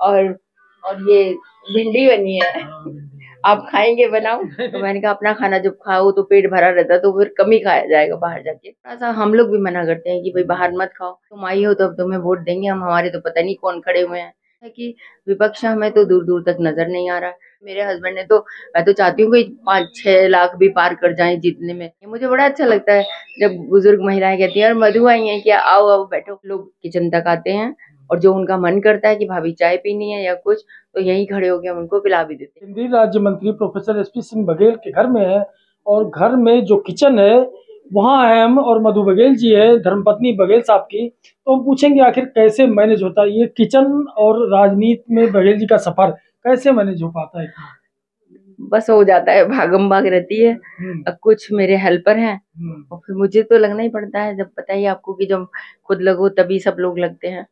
और ये भिंडी बनी है। आप खाएंगे बनाऊं? तो मैंने कहा अपना खाना जब खाओ तो पेट भरा रहता तो फिर कम ही खाया जाएगा बाहर जाके। थोड़ा सा हम लोग भी मना करते हैं कि भाई बाहर मत खाओ, तुम आई हो तो अब तुम्हें वोट देंगे हम, हमारे तो पता नहीं कौन खड़े हुए हैं। है कि विपक्ष हमें तो दूर दूर तक नजर नहीं आ रहा है। मेरे हस्बैंड ने तो, मैं तो चाहती हूँ कि 5-6 लाख भी पार कर जाएं जीतने में। ये मुझे बड़ा अच्छा लगता है जब बुजुर्ग महिलाएं कहती हैं और मधु आई है क्या, आओ आओ बैठो। लोग किचन तक आते हैं और जो उनका मन करता है कि भाभी चाय पीनी है या कुछ, तो यहीं खड़े होकर हम उनको पिला भी देते हैं। केंद्रीय राज्य मंत्री प्रोफेसर एसपी सिंह बघेल के घर में है और घर में जो किचन है वहाँ है हम और मधु बघेल जी है, धर्मपत्नी बघेल साहब की। तो हम पूछेंगे आखिर कैसे मैनेज होता है ये किचन और राजनीति में बघेल जी का सफर कैसे मैनेज हो पाता है। बस हो जाता है, भागम भाग रहती है। अब कुछ मेरे हेल्पर हैं और फिर मुझे तो लगना ही पड़ता है, जब पता ही आपको कि जब खुद लगो तभी सब लोग लगते हैं।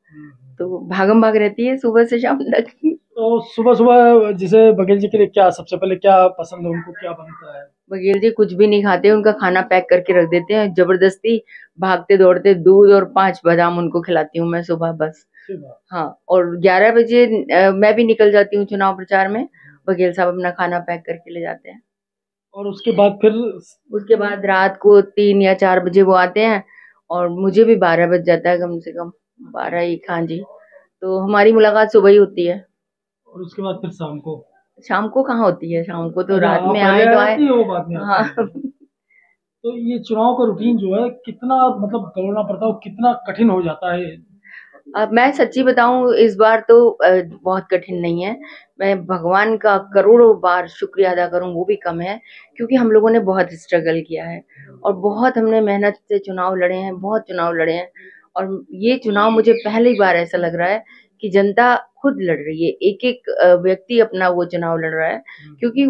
तो भागम भाग रहती है सुबह से शाम तक। तो सुबह सुबह जैसे बघेल जी के लिए क्या सबसे पहले क्या पसंद है, उनको क्या बनता है? बघेल जी कुछ भी नहीं खाते, उनका खाना पैक करके रख देते हैं, जबरदस्ती भागते दौड़ते दूध और 5 बादाम उनको खिलाती हूँ मैं सुबह बस। हाँ, और 11 बजे मैं भी निकल जाती हूँ चुनाव प्रचार में, बघेल साहब अपना खाना पैक करके ले जाते हैं। और उसके बाद फिर उसके बाद रात को 3 या 4 बजे वो आते हैं और मुझे भी 12 बज जाता है कम से कम, 12-1। हाँ जी, तो हमारी मुलाकात सुबह ही होती है। और उसके बाद फिर शाम को कहाँ होती है, शाम को तो अच्छा, रात आप में पहले आए आ तो आए। जाती है वो बाद में हाँ। आती है। तो ये चुनाव का रूटीन जो है कितना मतलब दौड़ना पड़ता है, कितना कठिन हो जाता है? अब मैं सच्ची बताऊं, इस बार तो बहुत कठिन नहीं है। मैं भगवान का करोड़ों बार शुक्रिया अदा करूं वो भी कम है, क्योंकि हम लोगों ने बहुत स्ट्रगल किया है और बहुत हमने मेहनत से चुनाव लड़े हैं, बहुत चुनाव लड़े हैं। और ये चुनाव मुझे पहली बार ऐसा लग रहा है कि जनता खुद लड़ रही है, एक एक व्यक्ति अपना वो चुनाव लड़ रहा है, क्योंकि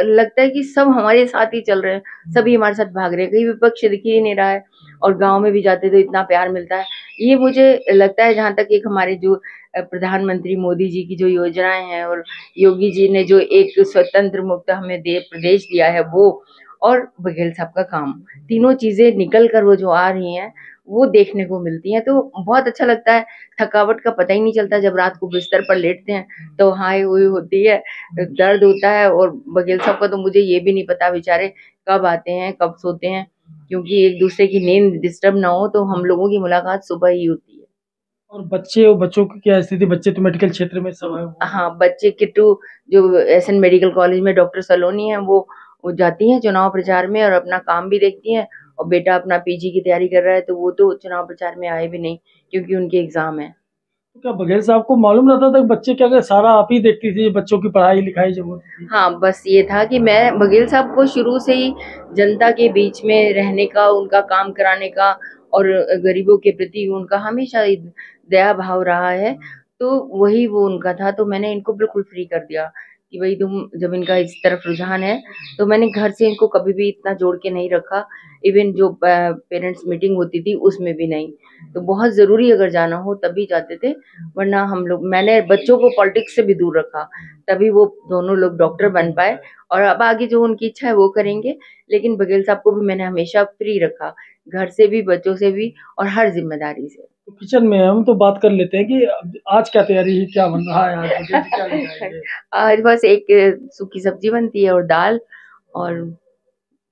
लगता है कि सब हमारे साथ ही चल रहे हैं, सभी हमारे साथ भाग रहे हैं, कहीं विपक्ष दिख ही नहीं रहा है। और गांव में भी जाते तो इतना प्यार मिलता है। ये मुझे लगता है, जहां तक एक हमारे जो प्रधानमंत्री मोदी जी की जो योजनाएं हैं और योगी जी ने जो एक स्वतंत्र मुक्त हमें प्रदेश दिया है वो, और बघेल साहब का काम, तीनों चीजें निकल कर वो जो आ रही हैं वो देखने को मिलती हैं, तो बहुत अच्छा लगता है। थकावट का पता ही नहीं चलता, जब रात को बिस्तर पर लेटते हैं तो हाय हुई होती है, दर्द होता है। और बघेल साहब का तो मुझे ये भी नहीं पता बेचारे कब आते हैं कब सोते हैं, क्योंकि एक दूसरे की नींद डिस्टर्ब ना हो, तो हम लोगों की मुलाकात सुबह ही होती है। और बच्चों की क्या स्थिति? बच्चे तो मेडिकल क्षेत्र में सब है। हाँ, बच्चे किट्टू जो एसएन मेडिकल कॉलेज में डॉक्टर सलोनी है, वो जाती हैं चुनाव प्रचार में और अपना काम भी देखती हैं। और बेटा अपना पीजी की तैयारी कर रहा है, तो वो तो चुनाव प्रचार में आए भी नहीं क्योंकि उनके एग्जाम है। तो क्या बघेल साहब को मालूम रहता था कि बच्चे क्या क्या सारा आप ही देखती थी, बच्चों की पढ़ाई लिखाई जब होती थी? हाँ, बस ये था कि मैं बघेल साहब को शुरू से ही जनता के बीच में रहने का, उनका काम कराने का और गरीबों के प्रति उनका हमेशा दया भाव रहा है, तो वही वो उनका था। तो मैंने इनको बिल्कुल फ्री कर दिया कि भाई तुम, जब इनका इस तरफ रुझान है, तो मैंने घर से इनको कभी भी इतना जोड़ के नहीं रखा। इवन जो पेरेंट्स मीटिंग होती थी उसमें भी नहीं, तो बहुत जरूरी अगर जाना हो तभी जाते थे, वरना हम लोग, मैंने बच्चों को पॉलिटिक्स से भी दूर रखा, तभी वो दोनों लोग डॉक्टर बन पाए। और अब आगे जो उनकी इच्छा है वो करेंगे, लेकिन बघेल साहब को भी मैंने हमेशा फ्री रखा, घर से भी बच्चों से भी और हर जिम्मेदारी से। तो किचन में हम तो बात कर लेते हैं कि आज क्या तैयारी है, क्या बन रहा है आज, बघेल जी क्या लेके आएंगे? आज बस एक सूखी सब्जी बनती है और दाल। और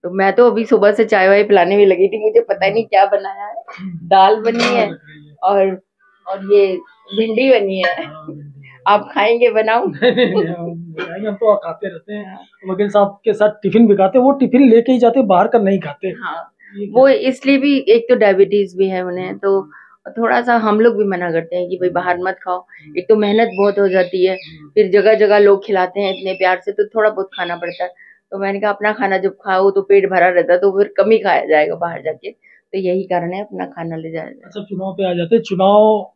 तो मैं तो अभी सुबह से चाय वाय पिलाने भी लगी थी, मुझे पता नहीं क्या बनाया है। दाल बनी है और ये भिंडी बनी है। आप खाएंगे बनाऊं? हम तो खाते रहते हैं, वकील साहब के साथ टिफिन भी खाते हैं, वो टिफिन लेके ही जाते, बाहर का नहीं खाते। हाँ, वो इसलिए भी, एक तो डायबिटीज भी है उन्हें, तो थोड़ा सा हम लोग भी मना करते हैं कि भाई बाहर मत खाओ, एक तो मेहनत बहुत हो जाती है, फिर जगह जगह लोग खिलाते हैं इतने प्यार से, तो थोड़ा बहुत खाना पड़ता है। तो मैंने कहा अपना खाना जब खाओ तो पेट भरा रहता है, तो फिर कम ही खाया जाएगा बाहर जाके, तो यही कारण है अपना खाना ले जाया जाए। अच्छा, चुनाव पे आ जाते हैं, चुनाव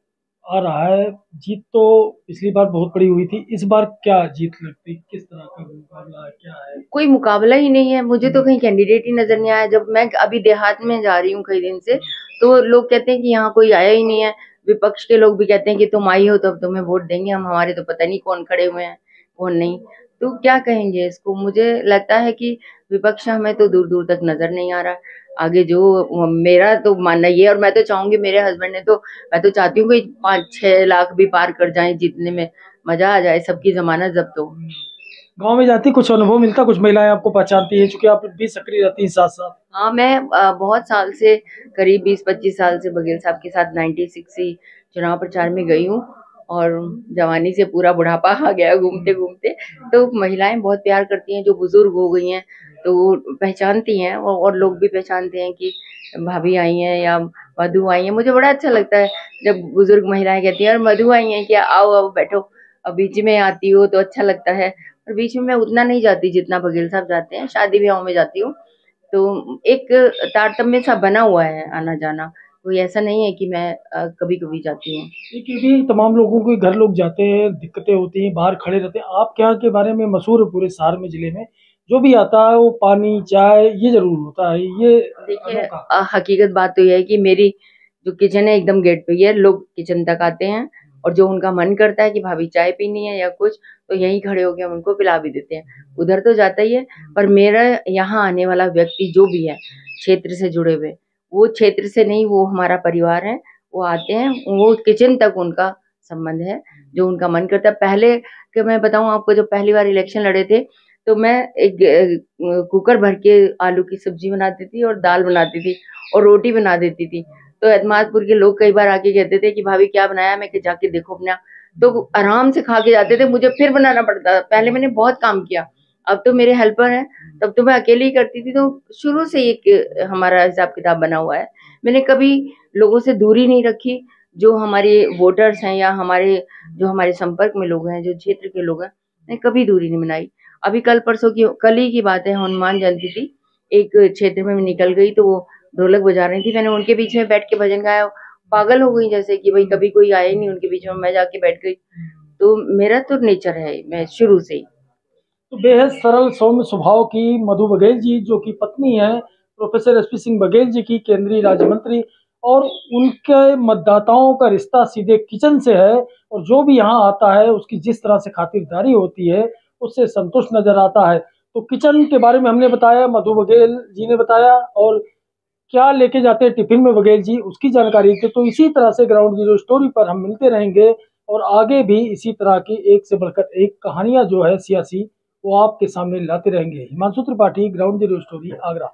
आ रहा है, जीत तो पिछली बार बहुत बड़ी हुई थी, इस बार क्या जीत लगती, किस तरह का मुकाबला है, क्या है? कोई मुकाबला ही नहीं है, मुझे तो कहीं कैंडिडेट ही नजर नहीं आया। जब मैं अभी देहात में जा रही हूँ कई दिन से, तो लोग कहते हैं कि यहाँ कोई आया ही नहीं है। विपक्ष के लोग भी कहते हैं कि तुम आई हो तो अब तुम्हें वोट देंगे हम, हमारे तो पता नहीं कौन खड़े हुए हैं कौन नहीं। तो क्या कहेंगे इसको, मुझे लगता है कि विपक्ष हमें तो दूर दूर तक नजर नहीं आ रहा। आगे जो मेरा तो मानना ये, और मैं तो चाहूंगी, मेरे हस्बैंड ने तो, मैं तो चाहती हूँ कि 5-6 लाख भी पार कर जाएं जीतने में, मजा आ जाए, सबकी जमानत जब्त हो। गांव में जाती कुछ अनुभव मिलता, कुछ महिलाएं आपको पहचानती है, क्योंकि आप भी सक्रिय रहती हैं साथ साथ। हाँ, मैं बहुत साल से, करीब 20-25 साल से बघेल साहब के साथ 96 चुनाव प्रचार में गई हूँ, और जवानी से पूरा बुढ़ापा आ गया घूमते घूमते। तो महिलाएं बहुत प्यार करती हैं, जो बुजुर्ग हो गई हैं तो वो पहचानती हैं, और लोग भी पहचानते हैं कि भाभी आई हैं या मधु आई हैं। मुझे बड़ा अच्छा लगता है जब बुजुर्ग महिलाएं कहती हैं और मधु आई हैं, कि आओ आओ बैठो। अब बीच में आती हो तो अच्छा लगता है, और बीच में मैं उतना नहीं जाती जितना बघेल साहब जाते हैं, शादी ब्याहों में जाती हूँ। तो एक तारतम्य सा बना हुआ है आना जाना, कोई ऐसा नहीं है कि मैं कभी कभी जाती हूँ। क्योंकि तमाम लोगों के घर लोग जाते हैं, दिक्कतें होती हैं, बाहर खड़े रहते हैं। आपके यहाँ के बारे में मशहूर है पूरे शहर में, जिले में जो भी आता है वो पानी चाय ये जरूर होता है। ये देखिए, अनोखा। हकीकत बात तो यह है कि मेरी जो किचन है एकदम गेट पे ही है, लोग किचन तक आते हैं, और जो उनका मन करता है कि भाभी चाय पीनी है या कुछ, तो यहीं खड़े होके हम उनको पिला भी देते हैं। उधर तो जाता ही है, पर मेरा यहाँ आने वाला व्यक्ति जो भी है क्षेत्र से जुड़े हुए, वो क्षेत्र से नहीं, वो हमारा परिवार है, वो आते हैं, वो किचन तक उनका संबंध है। जो उनका मन करता है, पहले कि मैं बताऊं आपको, जब पहली बार इलेक्शन लड़े थे तो मैं एक कुकर भर के आलू की सब्जी बनाती थी और दाल बनाती थी और रोटी बना देती थी। तो एतमादपुर के लोग कई बार आके कहते थे कि भाभी क्या बनाया, मैं कि जाके देखो अपना। तो आराम से खा के जाते थे, मुझे फिर बनाना पड़ता था। पहले मैंने बहुत काम किया, अब तो मेरे हेल्पर हैं, तब तो मैं अकेले ही करती थी। तो शुरू से एक हमारा हिसाब किताब बना हुआ है, मैंने कभी लोगों से दूरी नहीं रखी। जो हमारे वोटर्स हैं या जो हमारे संपर्क में लोग हैं, जो क्षेत्र के लोग हैं, मैंने कभी दूरी नहीं बनाई। अभी कल ही की बात है, हनुमान जयंती थी, एक क्षेत्र में मैं निकल गई तो वो ढोलक बजा रही थी, मैंने उनके बीच में बैठ के भजन गाया। पागल हो गई, जैसे कि भाई कभी कोई आया ही नहीं उनके बीच में, मैं जाके बैठ गई। तो मेरा तो नेचर है, मैं शुरू से ही। तो बेहद सरल सौम्य स्वभाव की मधु बघेल जी, जो कि पत्नी है प्रोफेसर एसपी सिंह बघेल जी की, केंद्रीय राज्य मंत्री, और उनके मतदाताओं का रिश्ता सीधे किचन से है। और जो भी यहाँ आता है उसकी जिस तरह से खातिरदारी होती है उससे संतुष्ट नजर आता है। तो किचन के बारे में हमने बताया, मधु बघेल जी ने बताया, और क्या लेके जाते हैं टिफिन में बघेल जी उसकी जानकारी थी। तो इसी तरह से ग्राउंड जीरो स्टोरी पर हम मिलते रहेंगे, और आगे भी इसी तरह की एक से बढ़कर एक कहानियां जो है सियासी, वो आपके सामने लाते रहेंगे। Himanshu Tripathi, ground zero story, Agra.